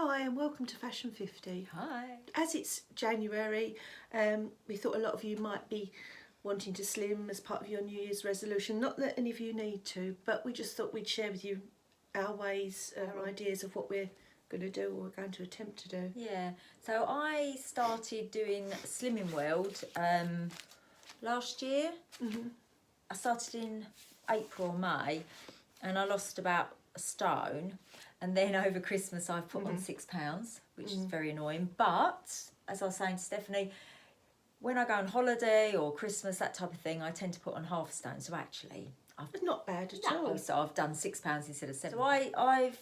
Hi and welcome to Fashion50. Hi. As it's January, we thought a lot of you might be wanting to slim as part of your New Year's resolution. Not that any of you need to, but we just thought we'd share with you our ways, our ideas of what we're going to do or we're going to attempt to do. Yeah, so I started doing Slimming World last year. I started in April, May, and I lost about a stone. And then over Christmas I've put on £6, which is very annoying. But, as I was saying to Stephanie, when I go on holiday or Christmas, that type of thing, I tend to put on half a stone. So actually, It's not bad at all. so I've done £6 instead of 7. So I've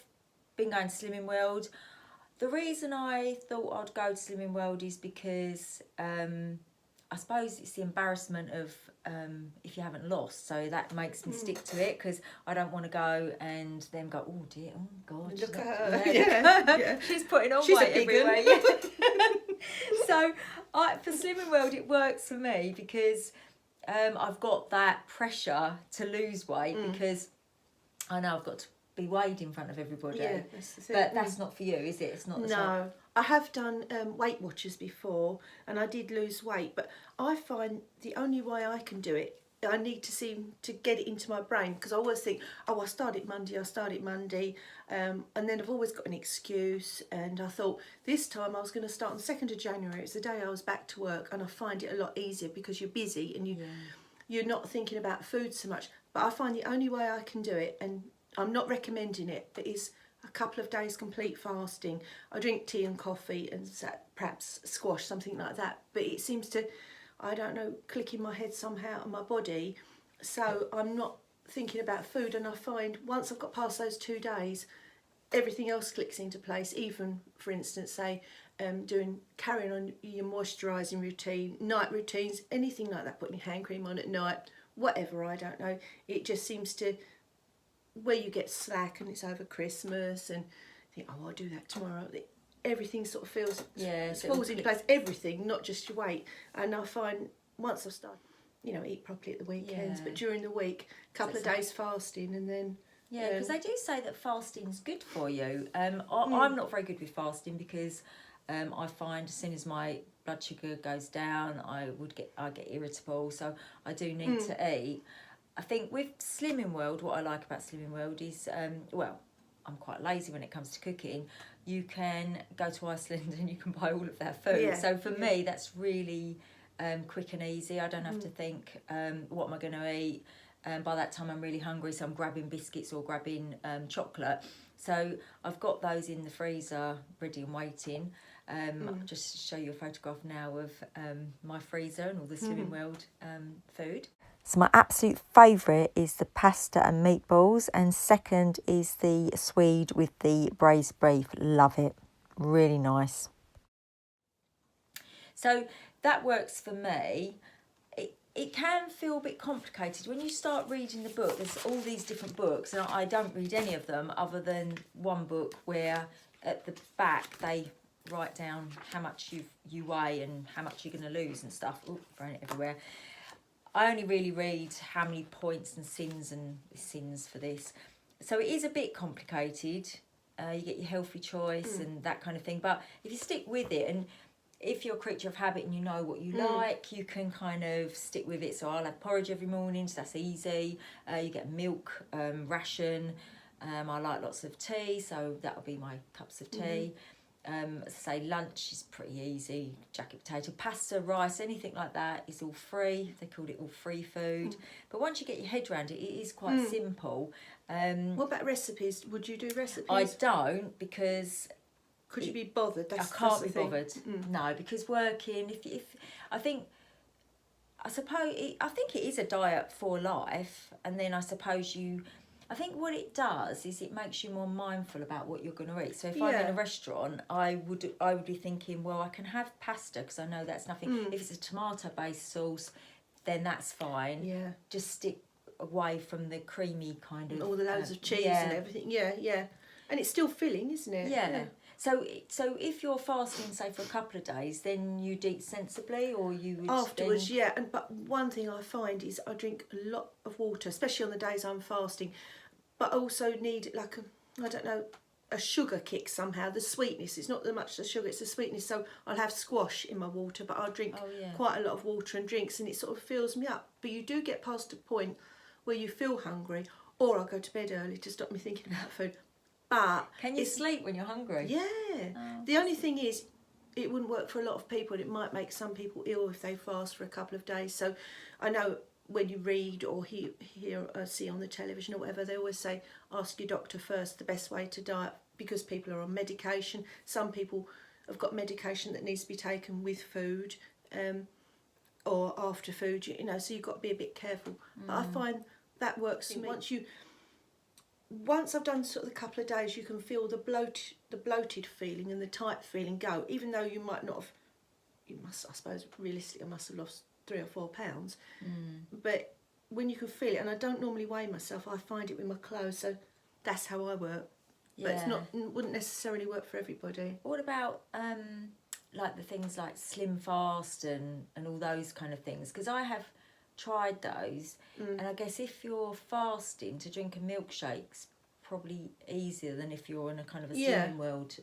been going to Slimming World. The reason I thought I'd go to Slimming World is because I suppose it's the embarrassment of if you haven't lost, so that makes me stick to it, because I don't want to go and then go, oh dear, oh God, Look at her. Yeah. She's putting on weight everywhere. Yeah. So for Slimming World it works for me because I've got that pressure to lose weight because I know I've got to be weighed in front of everybody. Yeah, that's the thing. But that's not for you, is it? It's not. No, I have done Weight Watchers before and I did lose weight, but I find the only way I can do it, I need to seem to get it into my brain, because I always think, oh, I'll start it Monday, and then I've always got an excuse. And I thought this time I was going to start on 2nd of January. It's the day I was back to work, and I find it a lot easier because you're busy and you're not thinking about food so much. But I find the only way I can do it, and I'm not recommending it, but is a couple of days complete fasting. I drink tea and coffee and perhaps squash, something like that. But it seems to, I don't know, click in my head somehow and my body. So I'm not thinking about food, and I find once I've got past those 2 days, everything else clicks into place. Even, for instance, say, carrying on your moisturising routine, night routines, anything like that, putting your hand cream on at night, whatever, I don't know. It just seems to, where you get slack and it's over Christmas and think, oh, I'll do that tomorrow. Everything sort of falls into place. Everything, not just your weight. And I find once I've started, eat properly at the weekends, but during the week, a couple of days fasting, and then because they do say that fasting's good for you. I'm not very good with fasting because I find as soon as my blood sugar goes down, I get irritable. So I do need to eat. I think with Slimming World, what I like about Slimming World is, I'm quite lazy when it comes to cooking. You can go to Iceland and you can buy all of their food. Yeah. So for me, that's really quick and easy. I don't have to think, what am I going to eat? By that time, I'm really hungry, so I'm grabbing biscuits or grabbing chocolate. So I've got those in the freezer, ready and waiting. Just to show you a photograph now of my freezer and all the Slimming World food. So my absolute favourite is the pasta and meatballs, and second is the Swede with the braised beef. Love it. Really nice. So that works for me. It can feel a bit complicated when you start reading the book. There's all these different books, and I don't read any of them other than one book where at the back they write down how much you weigh and how much you're going to lose and stuff. Ooh, throwing it everywhere. I only really read how many points and sins for this. So it is a bit complicated. You get your healthy choice and that kind of thing. But if you stick with it, and if you're a creature of habit and you know what you like, you can kind of stick with it. So I'll have porridge every morning, so that's easy. You get milk ration. I like lots of tea, so that'll be my cups of tea. As I say, lunch is pretty easy. Jacket potato, pasta, rice, anything like that is all free. They called it all free food. But once you get your head around it, it is quite simple. What about recipes? Would you do recipes? I don't, because could you be bothered? I can't be bothered. No, because working. I think it is a diet for life, and then I suppose I think what it does is it makes you more mindful about what you're going to eat. So if I'm in a restaurant, I would be thinking, well, I can have pasta because I know that's nothing. If it's a tomato-based sauce, then that's fine. Yeah. Just stick away from the creamy kind of... all the loads of cheese and everything. Yeah. And it's still filling, isn't it? Yeah. So if you're fasting, say, for a couple of days, then you'd eat sensibly, or you would... Afterwards, but one thing I find is I drink a lot of water, especially on the days I'm fasting, but I also need, a sugar kick somehow, the sweetness. It's not that much the sugar, it's the sweetness. So I'll have squash in my water, but I'll drink quite a lot of water and drinks, and it sort of fills me up. But you do get past a point where you feel hungry, or I'll go to bed early to stop me thinking about food. But can you sleep when you're hungry? Yeah. Oh. The only thing is, it wouldn't work for a lot of people, and it might make some people ill if they fast for a couple of days. So I know when you read or hear or see on the television or whatever, they always say ask your doctor first the best way to diet, because people are on medication. Some people have got medication that needs to be taken with food or after food, you know, so you've got to be a bit careful. But I find that works for me. Once I've done sort of a couple of days, you can feel the bloated feeling and the tight feeling go, even though you might not have, I suppose realistically I must have lost 3 or 4 pounds, but when you can feel it, and I don't normally weigh myself, I find it with my clothes, so that's how I work. But it's not, wouldn't necessarily work for everybody. What about like the things like Slim Fast and all those kind of things? Because I have tried those, and I guess if you're fasting, to drink a milkshake's probably easier than if you're on a kind of a Slimming World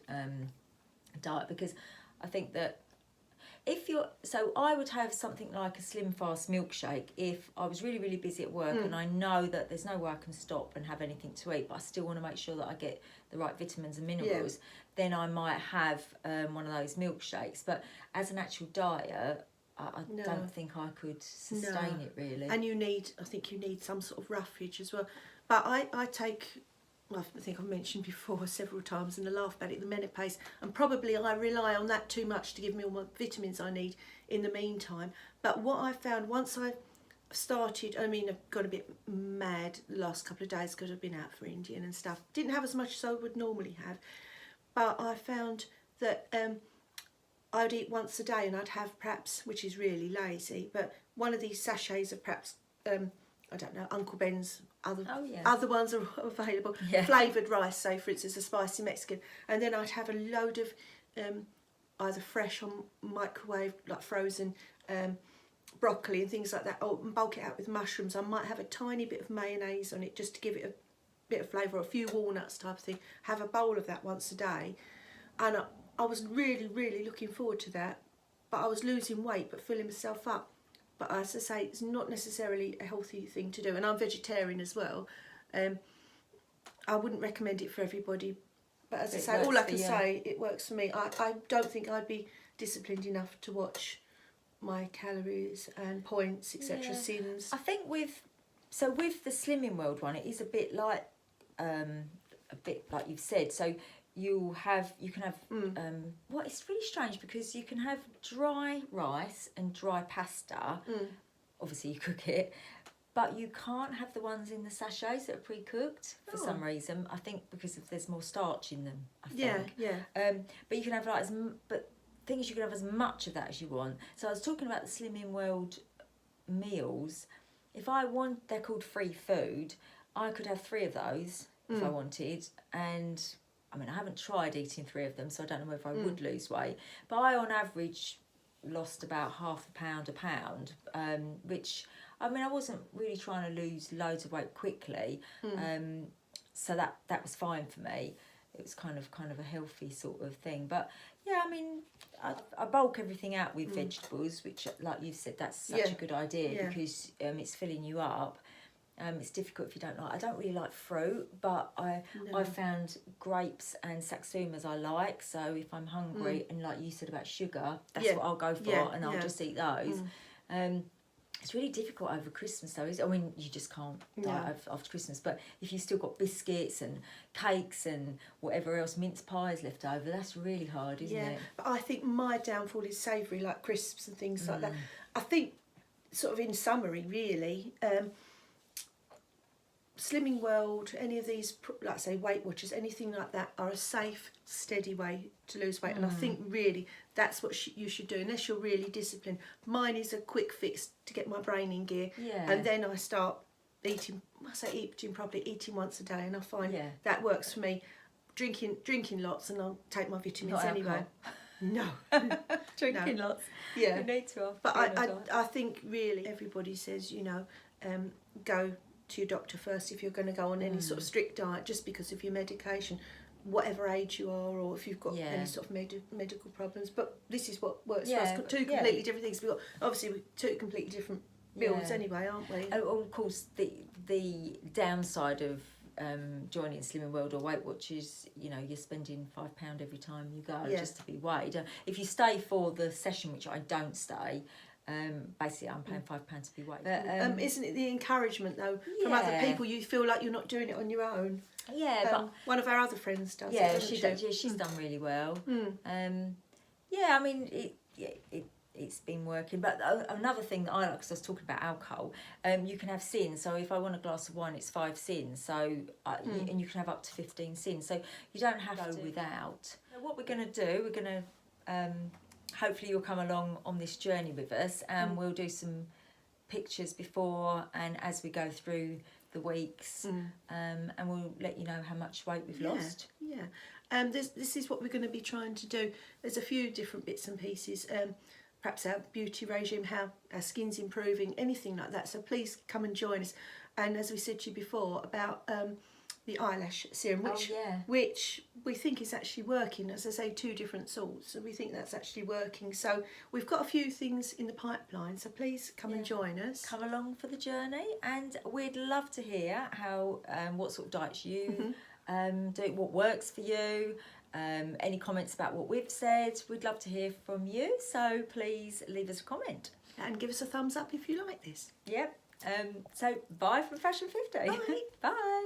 diet, because I think that so I would have something like a Slim Fast milkshake if I was really, really busy at work and I know that there's no way I can stop and have anything to eat, but I still want to make sure that I get the right vitamins and minerals. Then I might have one of those milkshakes. But as an actual diet, I don't think I could sustain it really. And I think you need some sort of roughage as well. But I take, I think I've mentioned before several times, and I laugh about it, the menopause, and probably I rely on that too much to give me all my vitamins I need in the meantime. But what I found once I started, I mean, I've got a bit mad the last couple of days because I've been out for Indian and stuff. Didn't have as much as I would normally have, but I found that I'd eat once a day, and I'd have perhaps, which is really lazy, but one of these sachets of perhaps, I don't know, Uncle Ben's, other ones are available, flavoured rice, say for instance a spicy Mexican, and then I'd have a load of either fresh or microwave, like frozen broccoli and things like that, or bulk it out with mushrooms. I might have a tiny bit of mayonnaise on it just to give it a bit of flavour, or a few walnuts type of thing. Have a bowl of that once a day, and I was really, really looking forward to that, but I was losing weight but filling myself up. But as I say, it's not necessarily a healthy thing to do, and I'm vegetarian as well. I wouldn't recommend it for everybody, but as I say, all I can say, it works for me. I don't think I'd be disciplined enough to watch my calories and points, etc. Sins. I think with the Slimming World one, it is a bit like you've said. So you can have it's really strange, because you can have dry rice and dry pasta. Obviously you cook it, but you can't have the ones in the sachets that are pre-cooked for some reason. I think because there's more starch in them, I think. But you can have but thing is, you can have as much of that as you want. So I was talking about the Slimming World meals. If I want, they're called free food, I could have 3 of those if I wanted, and I mean, I haven't tried eating 3 of them, so I don't know whether I would lose weight. But I, on average, lost about half a pound, which, I mean, I wasn't really trying to lose loads of weight quickly. So that was fine for me. It was kind of a healthy sort of thing. But yeah, I mean, I bulk everything out with vegetables, which, like you said, that's such a good idea because it's filling you up. It's difficult if you don't like. I don't really like fruit, but I found grapes and satsumas I like. So if I'm hungry, and like you said about sugar, that's what I'll go for, and I'll just eat those. It's really difficult over Christmas though. I mean, you just can't diet after Christmas. But if you've still got biscuits and cakes and whatever else, mince pies left over, that's really hard, isn't it? But I think my downfall is savoury, like crisps and things like that. I think, sort of in summary, really, Slimming World, any of these, like say Weight Watchers, anything like that, are a safe, steady way to lose weight. And I think really that's what you should do, unless you're really disciplined. Mine is a quick fix to get my brain in gear, and then I start eating. Eating once a day, and I find that works for me. Drinking lots, and I'll take my vitamins anyway. No, drinking lots. Yeah, you need to. But I think really everybody says, you know, go to your doctor first if you're going to go on any sort of strict diet, just because of your medication. whatever age you are, or if you've got Yeah. any sort of medical problems. But this is what works for Yeah, us. Got two completely different things. We've got obviously two completely different builds anyway, aren't we? And of course, the downside of joining Slimming World or Weight Watchers, you know, you're spending £5 every time you go just to be weighed. If you stay for the session, which I don't stay, basically I'm paying £5 to be weighed. But, isn't it the encouragement though from other people? You feel like you're not doing it on your own. Yeah, but one of our other friends does. Yeah, she does. Yeah, she's done really well. Yeah, I mean it's been working. But another thing that I like, because I was talking about alcohol, you can have sins. So if I want a glass of wine, it's 5 sins. So and you can have up to 15 sins. So you don't have to go without. So what we're going to do, we're going to hopefully you'll come along on this journey with us, and we'll do some pictures before and as we go through the weeks, and we'll let you know how much weight we've lost. Yeah. This is what we're going to be trying to do. There's a few different bits and pieces. Perhaps our beauty regime, how our skin's improving, anything like that. So please come and join us. And as we said to you before about the eyelash serum, which we think is actually working. As I say, 2 different sorts, so we think that's actually working. So we've got a few things in the pipeline, so please come and join us. Come along for the journey, and we'd love to hear how what sort of diets you do, what works for you, any comments about what we've said. We'd love to hear from you, so please leave us a comment. And give us a thumbs up if you like this. Yep. So bye from Fashion50. Bye. Bye.